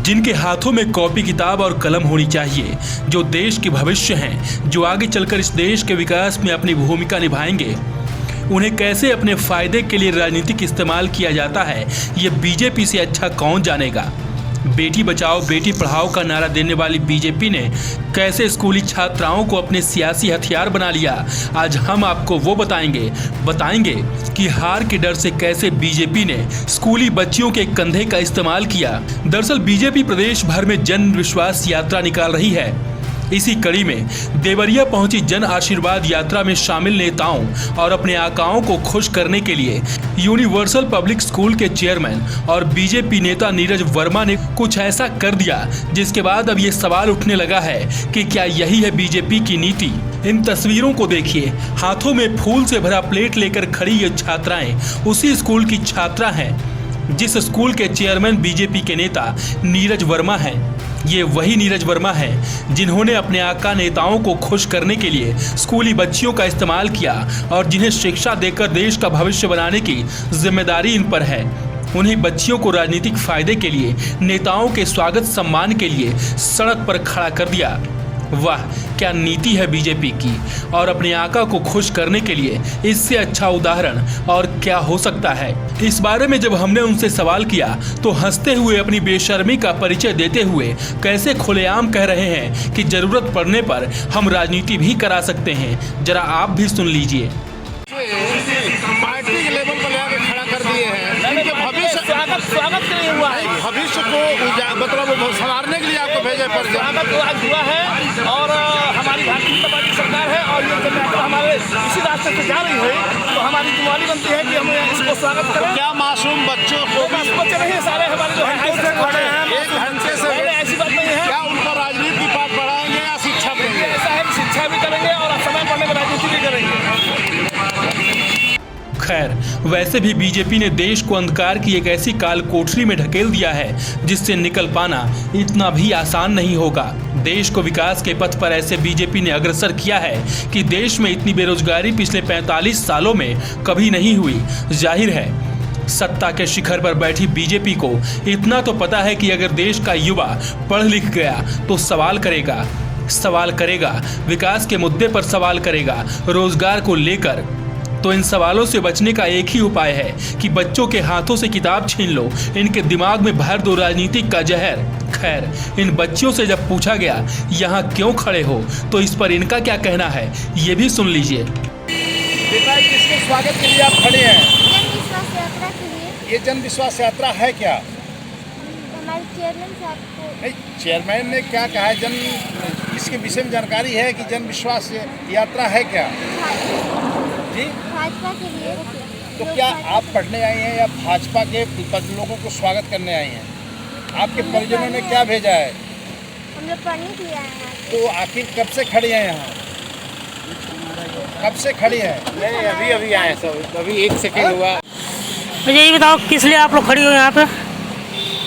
जिनके हाथों में कॉपी किताब और कलम होनी चाहिए, जो देश के भविष्य हैं, जो आगे चलकर इस देश के विकास में अपनी भूमिका निभाएंगे। उन्हें कैसे अपने फायदे के लिए राजनीतिक इस्तेमाल किया जाता है, ये बीजेपी से अच्छा कौन जानेगा। बेटी बचाओ बेटी पढ़ाओ का नारा देने वाली बीजेपी ने कैसे स्कूली छात्राओं को अपने सियासी हथियार बना लिया, आज हम आपको वो बताएंगे कि हार के डर से कैसे बीजेपी ने स्कूली बच्चियों के कंधे का इस्तेमाल किया। दरअसल बीजेपी प्रदेश भर में जन विश्वास यात्रा निकाल रही है। इसी कड़ी में देवरिया पहुंची जन आशीर्वाद यात्रा में शामिल नेताओं और अपने आकाओं को खुश करने के लिए यूनिवर्सल पब्लिक स्कूल के चेयरमैन और बीजेपी नेता नीरज वर्मा ने कुछ ऐसा कर दिया, जिसके बाद अब ये सवाल उठने लगा है कि क्या यही है बीजेपी की नीति। इन तस्वीरों को देखिए, हाथों में फूल से भरा प्लेट लेकर खड़ी ये छात्राएं उसी स्कूल की छात्रा हैं जिस स्कूल के चेयरमैन बीजेपी के नेता नीरज वर्मा हैं। ये वही नीरज वर्मा हैं जिन्होंने अपने आका नेताओं को खुश करने के लिए स्कूली बच्चियों का इस्तेमाल किया और जिन्हें शिक्षा देकर देश का भविष्य बनाने की जिम्मेदारी इन पर है। उन्हीं बच्चियों को राजनीतिक फायदे के लिए नेताओं के स्वागत सम्मान के लिए सड़क पर खड़ा कर दिया। वाह, क्या नीति है बीजेपी की। और अपने आका को खुश करने के लिए इससे अच्छा उदाहरण और क्या हो सकता है। इस बारे में जब हमने उनसे सवाल किया तो हंसते हुए अपनी बेशर्मी का परिचय देते हुए कैसे खुलेआम कह रहे हैं कि जरूरत पड़ने पर हम राजनीति भी करा सकते हैं। जरा आप भी सुन लीजिए। पार्टी के लेवल पर लेकर खड़ा कर दिए हैं, इनके भविष्य स्वागत के लिए हुआ है। भविष्य को मतलब संवारने के लिए आपको भेजे पर स्वागत आज हुआ है और हमारी भारतीय जनता पार्टी सरकार है और ये जब हमारे इसी रास्ते से जा रही है तो हमारी जिम्मेदारी बनती है कि हम इसको स्वागत करें। क्या मासूम बच्चों को बच्चे नहीं सारे हमारे जो एक घंटे से ऐसी बात नहीं है। क्या उन पर राजनीति की बात बढ़ाएंगे या शिक्षा देंगे? ऐसा है कि शिक्षा भी करेंगे और समय पड़ने पर राजनीति भी करेंगे। खैर, वैसे भी बीजेपी ने देश को अंधकार की एक ऐसी काल कोठरी में ढकेल दिया है जिससे निकल पाना इतना भी आसान नहीं होगा। देश को विकास के पथ पर ऐसे बीजेपी ने अग्रसर किया है कि देश में इतनी बेरोजगारी पिछले 45 सालों में कभी नहीं हुई। जाहिर है, सत्ता के शिखर पर बैठी बीजेपी को इतना तो पता है कि अगर देश का युवा पढ़ लिख गया तो सवाल करेगा, विकास के मुद्दे पर सवाल करेगा, रोजगार को लेकर। तो इन सवालों से बचने का एक ही उपाय है कि बच्चों के हाथों से किताब छीन लो, इनके दिमाग में भर दो राजनीति का जहर। खैर, इन बच्चियों से जब पूछा गया यहाँ क्यों खड़े हो तो इस पर इनका क्या कहना है, ये भी सुन लीजिए। बेटा, किसके स्वागत के लिए आप खड़े हैं? जन विश्वास यात्रा के लिए। ये जन विश्वास यात्रा है क्या? हमारे चेयरमैन साहब को। नहीं, चेयरमैन ने क्या कहा है? इसके विषय में जानकारी है कि जन विश्वास यात्रा है क्या जी? भाजपा के लिए। तो क्या आप पढ़ने आए हैं या भाजपा के लोगों को स्वागत करने आए हैं? आपके परिजनों ने क्या भेजा है? हम लोग पढ़ने के लिए आए हैं। तो आखिर कब से खड़ी हैं यहाँ? कब से खड़ी है? नहीं, अभी आए सब, अभी 1 सेकंड हुआ। मुझे ये बताओ किस लिए आप लोग खड़ी हो यहाँ पे?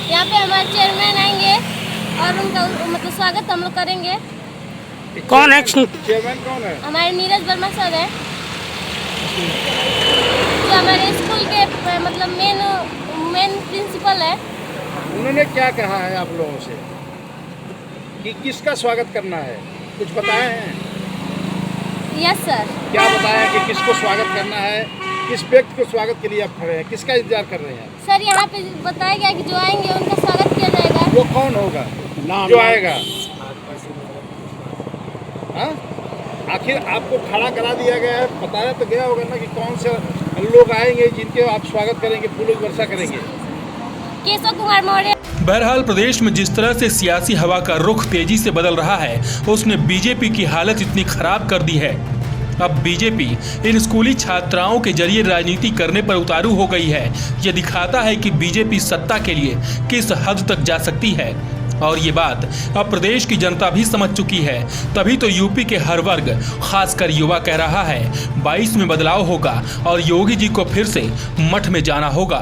यहाँ पे हमारे चेयरमैन आएंगे और उनका मतलब स्वागत हम लोग करेंगे। कौन है? चेयरमैन कौन है? हमारे नीरज वर्मा सर है जो हमारे स्कूल के मतलब मेन प्रिंसिपल है। उन्होंने क्या कहा है आप लोगों से कि किसका स्वागत करना है? कुछ बताया है? Yes sir. क्या बताया कि किसको स्वागत करना है? किस व्यक्ति को स्वागत के लिए आप खड़े हैं? किसका इंतजार कर रहे हैं? सर यहाँ पे बताया गया कि जो आएंगे उनका स्वागत किया जाएगा। वो कौन होगा जो आएगा? हाँ, आखिर आपको खड़ा करा दिया गया है, बताया तो गया होगा ना कि कौन से लोग आएंगे जिनके आप स्वागत करेंगे, फूलों की वर्षा करेंगे। केशव कुमार मौर्य। बहरहाल, प्रदेश में जिस तरह से सियासी हवा का रुख तेजी से बदल रहा है उसने बीजेपी की हालत इतनी खराब कर दी है। अब बीजेपी इन स्कूली छात्राओं के जरिए राजनीति करने पर उतारू हो गई है। यह दिखाता है कि बीजेपी सत्ता के लिए किस हद तक जा सकती है और ये बात अब प्रदेश की जनता भी समझ चुकी है। तभी तो यूपी के हर वर्ग, खासकर युवा कह रहा है 22 में बदलाव होगा और योगी जी को फिर से मठ में जाना होगा।